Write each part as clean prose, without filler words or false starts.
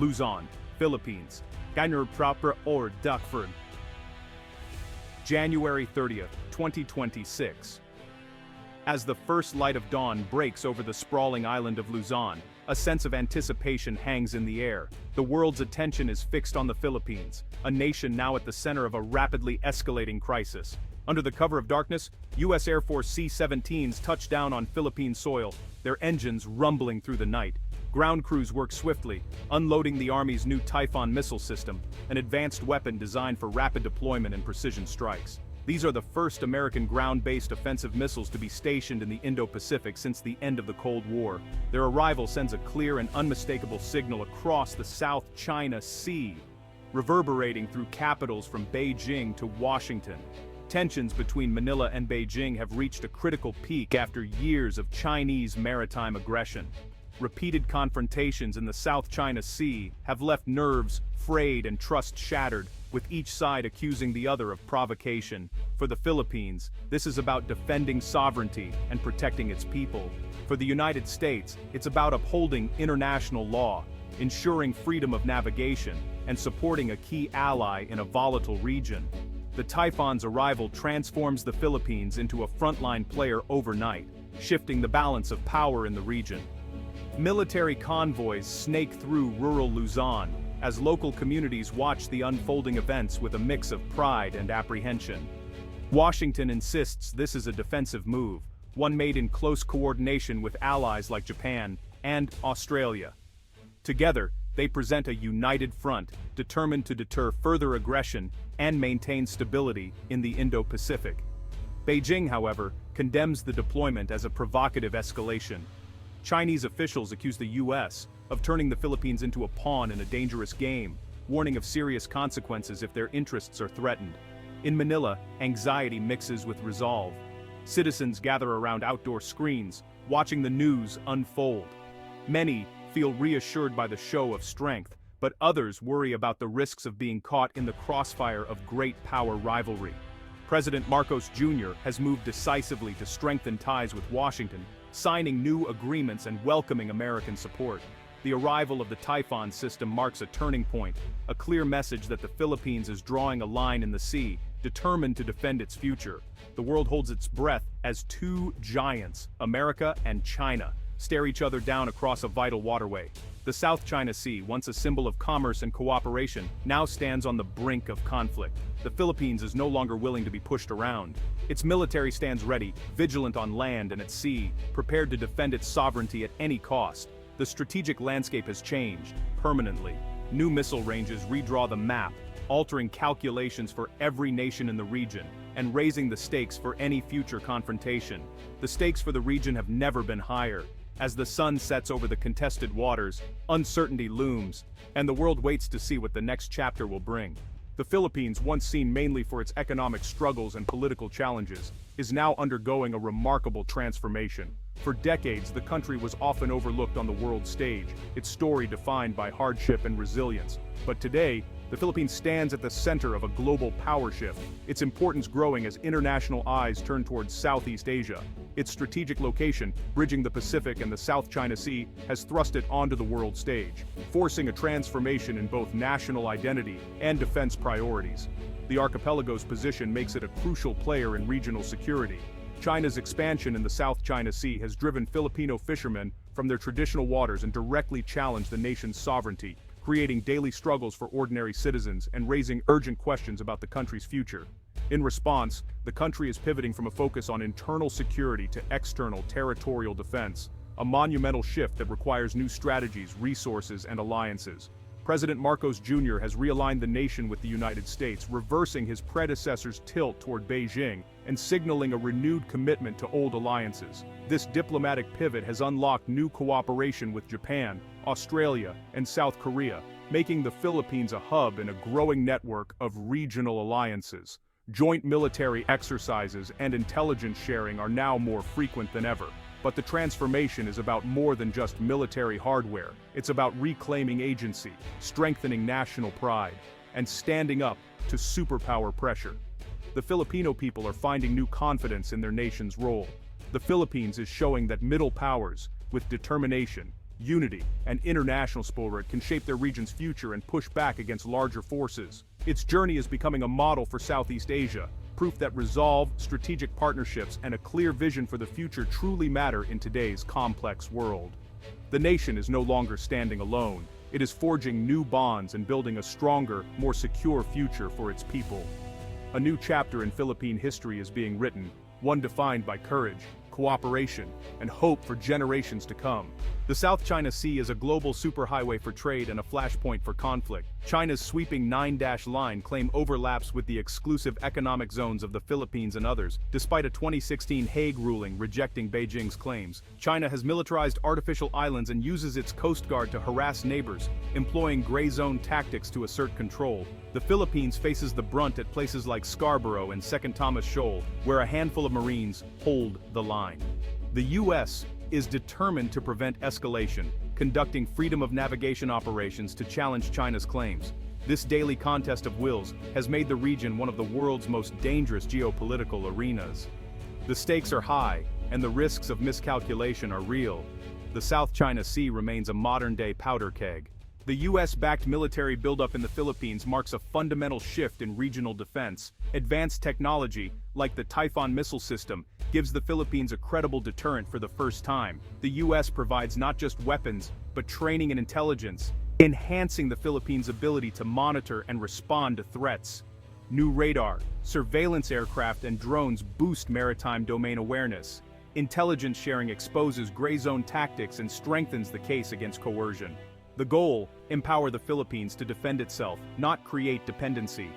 Luzon, Philippines. Ganyer proper or Duckford. January 30th, 2026. As the first light of dawn breaks over the sprawling island of Luzon, a sense of anticipation hangs in the air. The world's attention is fixed on the Philippines, a nation now at the center of a rapidly escalating crisis. Under the cover of darkness, U.S. Air Force C-17s touch down on Philippine soil, their engines rumbling through the night. Ground crews work swiftly, unloading the Army's new Typhoon missile system, an advanced weapon designed for rapid deployment and precision strikes. These are the first American ground-based offensive missiles to be stationed in the Indo-Pacific since the end of the Cold War. Their arrival sends a clear and unmistakable signal across the South China Sea, reverberating through capitals from Beijing to Washington. Tensions between Manila and Beijing have reached a critical peak after years of Chinese maritime aggression. Repeated confrontations in the South China Sea have left nerves frayed and trust shattered, with each side accusing the other of provocation. For the Philippines, this is about defending sovereignty and protecting its people. For the United States, it's about upholding international law, ensuring freedom of navigation, and supporting a key ally in a volatile region. The Typhoon's arrival transforms the Philippines into a frontline player overnight, shifting the balance of power in the region. Military convoys snake through rural Luzon, as local communities watch the unfolding events with a mix of pride and apprehension. Washington insists this is a defensive move, one made in close coordination with allies like Japan and Australia. Together, they present a united front, determined to deter further aggression and maintain stability in the Indo-Pacific. Beijing, however, condemns the deployment as a provocative escalation. Chinese officials accuse the U.S. of turning the Philippines into a pawn in a dangerous game, warning of serious consequences if their interests are threatened. In Manila, anxiety mixes with resolve. Citizens gather around outdoor screens, watching the news unfold. Many feel reassured by the show of strength, but others worry about the risks of being caught in the crossfire of great power rivalry. President Marcos Jr. has moved decisively to strengthen ties with Washington, signing new agreements and welcoming American support. The arrival of the Typhoon system marks a turning point, a clear message that the Philippines is drawing a line in the sea, determined to defend its future. The world holds its breath as two giants, America and China, stare each other down across a vital waterway. The South China Sea, once a symbol of commerce and cooperation, now stands on the brink of conflict. The Philippines is no longer willing to be pushed around. Its military stands ready, vigilant on land and at sea, prepared to defend its sovereignty at any cost. The strategic landscape has changed, permanently. New missile ranges redraw the map, altering calculations for every nation in the region, and raising the stakes for any future confrontation. The stakes for the region have never been higher. As the sun sets over the contested waters, uncertainty looms, and the world waits to see what the next chapter will bring. The Philippines, once seen mainly for its economic struggles and political challenges, is now undergoing a remarkable transformation. For decades, the country was often overlooked on the world stage, its story defined by hardship and resilience. But today, the Philippines stands at the center of a global power shift, its importance growing as international eyes turn towards Southeast Asia. Its strategic location, bridging the Pacific and the South China Sea, has thrust it onto the world stage, forcing a transformation in both national identity and defense priorities. The archipelago's position makes it a crucial player in regional security. China's expansion in the South China Sea has driven Filipino fishermen from their traditional waters and directly challenged the nation's sovereignty, creating daily struggles for ordinary citizens and raising urgent questions about the country's future. In response, the country is pivoting from a focus on internal security to external territorial defense, a monumental shift that requires new strategies, resources, and alliances. President Marcos Jr. has realigned the nation with the United States, reversing his predecessor's tilt toward Beijing and signaling a renewed commitment to old alliances. This diplomatic pivot has unlocked new cooperation with Japan, Australia, and South Korea, making the Philippines a hub in a growing network of regional alliances. Joint military exercises and intelligence sharing are now more frequent than ever. But the transformation is about more than just military hardware. It's about reclaiming agency, strengthening national pride, and standing up to superpower pressure. The Filipino people are finding new confidence in their nation's role. The Philippines is showing that middle powers, with determination, unity, and international spirit can shape their region's future and push back against larger forces. Its journey is becoming a model for Southeast Asia, proof that resolve, strategic partnerships, and a clear vision for the future truly matter in today's complex world. The nation is no longer standing alone. It is forging new bonds and building a stronger, more secure future for its people. A new chapter in Philippine history is being written, one defined by courage, cooperation, and hope for generations to come. The South China Sea is a global superhighway for trade and a flashpoint for conflict. China's sweeping 9-dash line claim overlaps with the exclusive economic zones of the Philippines and others, despite a 2016 Hague ruling rejecting Beijing's claims. China has militarized artificial islands and uses its coast guard to harass neighbors, employing gray zone tactics to assert control. The Philippines faces the brunt at places like Scarborough and Second Thomas Shoal, where a handful of Marines hold the line. The U.S. is determined to prevent escalation, conducting freedom of navigation operations to challenge China's claims. This daily contest of wills has made the region one of the world's most dangerous geopolitical arenas. The stakes are high, and the risks of miscalculation are real. The South China Sea remains a modern-day powder keg. The U.S.-backed military buildup in the Philippines marks a fundamental shift in regional defense. Advanced technology, like the Typhoon missile system, gives the Philippines a credible deterrent for the first time. The U.S. provides not just weapons, but training and intelligence, enhancing the Philippines' ability to monitor and respond to threats. New radar, surveillance aircraft, and drones boost maritime domain awareness. Intelligence sharing exposes gray zone tactics and strengthens the case against coercion. The goal: empower the Philippines to defend itself, not create dependency.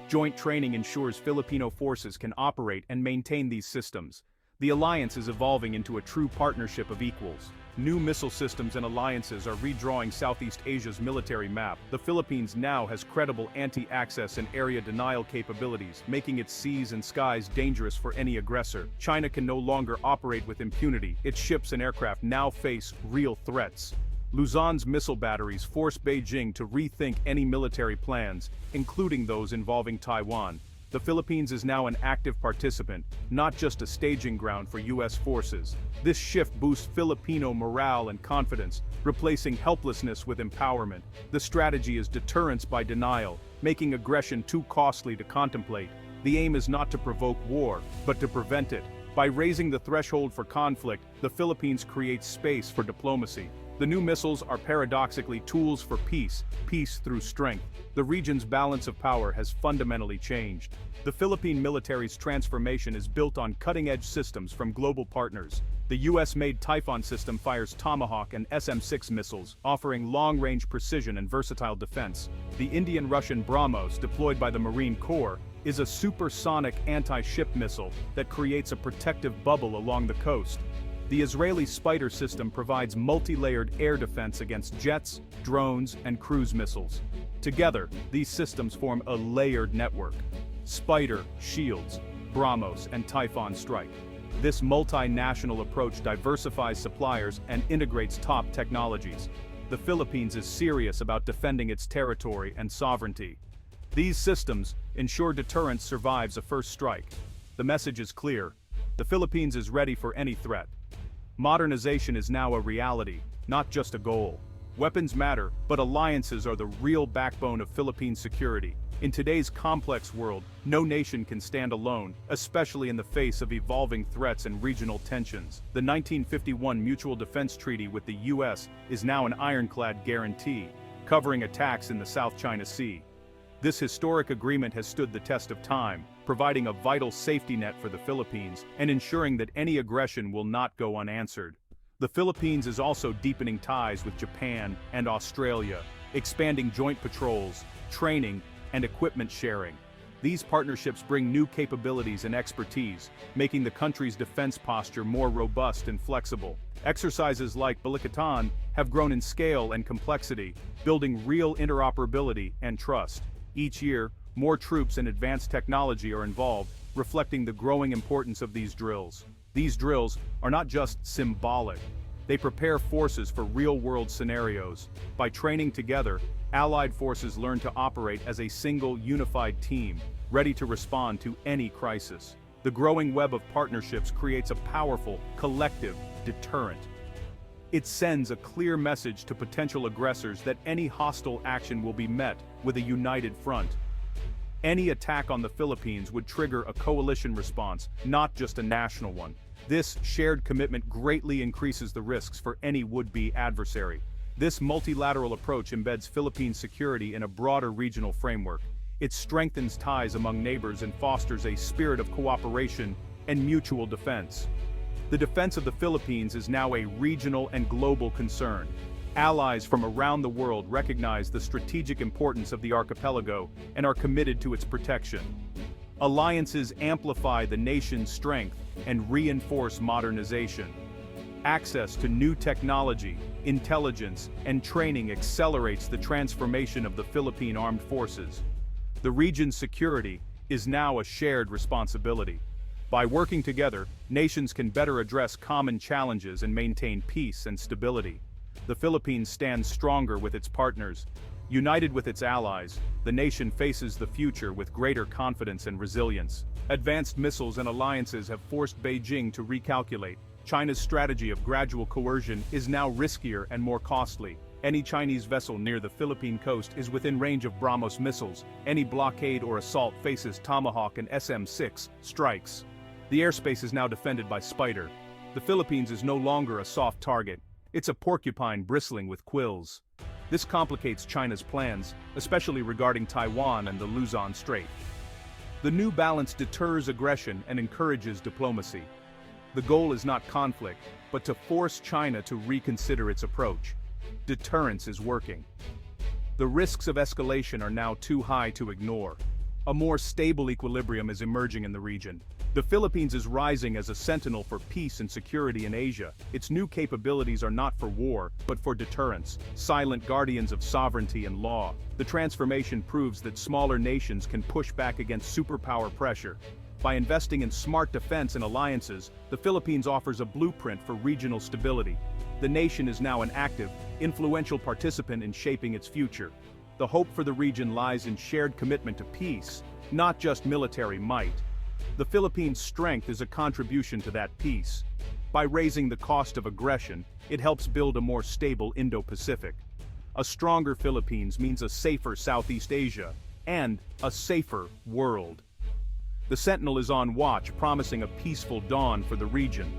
Joint training ensures Filipino forces can operate and maintain these systems. The alliance is evolving into a true partnership of equals. New missile systems and alliances are redrawing Southeast Asia's military map. The Philippines now has credible anti-access and area denial capabilities, making its seas and skies dangerous for any aggressor. China can no longer operate with impunity. Its ships and aircraft now face real threats. Luzon's missile batteries force Beijing to rethink any military plans, including those involving Taiwan. The Philippines is now an active participant, not just a staging ground for U.S. forces. This shift boosts Filipino morale and confidence, replacing helplessness with empowerment. The strategy is deterrence by denial, making aggression too costly to contemplate. The aim is not to provoke war, but to prevent it. By raising the threshold for conflict, the Philippines creates space for diplomacy. The new missiles are paradoxically tools for peace, peace through strength. The region's balance of power has fundamentally changed. The Philippine military's transformation is built on cutting-edge systems from global partners. The US-made Typhoon system fires Tomahawk and SM-6 missiles, offering long-range precision and versatile defense. The Indian-Russian BrahMos, deployed by the Marine Corps, is a supersonic anti-ship missile that creates a protective bubble along the coast. The Israeli Spider system provides multi-layered air defense against jets, drones, and cruise missiles. Together, these systems form a layered network. Spider shields, BrahMos, and Typhoon strike. This multinational approach diversifies suppliers and integrates top technologies. The Philippines is serious about defending its territory and sovereignty. These systems ensure deterrence survives a first strike. The message is clear: the Philippines is ready for any threat. Modernization is now a reality, not just a goal. Weapons matter, but alliances are the real backbone of Philippine security. In today's complex world, no nation can stand alone, especially in the face of evolving threats and regional tensions. The 1951 Mutual Defense Treaty with the U.S. is now an ironclad guarantee, covering attacks in the South China Sea. This historic agreement has stood the test of time, providing a vital safety net for the Philippines and ensuring that any aggression will not go unanswered. The Philippines is also deepening ties with Japan and Australia, expanding joint patrols, training, and equipment sharing. These partnerships bring new capabilities and expertise, making the country's defense posture more robust and flexible. Exercises like Balikatan have grown in scale and complexity, building real interoperability and trust. Each year, more troops and advanced technology are involved, reflecting the growing importance of these drills. These drills are not just symbolic. They prepare forces for real-world scenarios. By training together, Allied forces learn to operate as a single, unified team, ready to respond to any crisis. The growing web of partnerships creates a powerful, collective deterrent. It sends a clear message to potential aggressors that any hostile action will be met with a united front. Any attack on the Philippines would trigger a coalition response, not just a national one. This shared commitment greatly increases the risks for any would-be adversary. This multilateral approach embeds Philippine security in a broader regional framework. It strengthens ties among neighbors and fosters a spirit of cooperation and mutual defense. The defense of the Philippines is now a regional and global concern. Allies from around the world recognize the strategic importance of the archipelago and are committed to its protection. Alliances amplify the nation's strength and reinforce modernization. Access to new technology, intelligence, and training accelerates the transformation of the Philippine Armed Forces. The region's security is now a shared responsibility. By working together, nations can better address common challenges and maintain peace and stability. The Philippines stands stronger with its partners. United with its allies, the nation faces the future with greater confidence and resilience. Advanced missiles and alliances have forced Beijing to recalculate. China's strategy of gradual coercion is now riskier and more costly. Any Chinese vessel near the Philippine coast is within range of BrahMos missiles. Any blockade or assault faces Tomahawk and SM-6 strikes. The airspace is now defended by Spider. The Philippines is no longer a soft target. It's a porcupine bristling with quills. This complicates China's plans, especially regarding Taiwan and the Luzon Strait. The new balance deters aggression and encourages diplomacy. The goal is not conflict, but to force China to reconsider its approach. Deterrence is working. The risks of escalation are now too high to ignore. A more stable equilibrium is emerging in the region. The Philippines is rising as a sentinel for peace and security in Asia. Its new capabilities are not for war, but for deterrence, silent guardians of sovereignty and law. The transformation proves that smaller nations can push back against superpower pressure. By investing in smart defense and alliances, the Philippines offers a blueprint for regional stability. The nation is now an active, influential participant in shaping its future. The hope for the region lies in shared commitment to peace, not just military might. The Philippines' strength is a contribution to that peace. By raising the cost of aggression, it helps build a more stable Indo-Pacific. A stronger Philippines means a safer Southeast Asia, and a safer world. The Sentinel is on watch, promising a peaceful dawn for the region.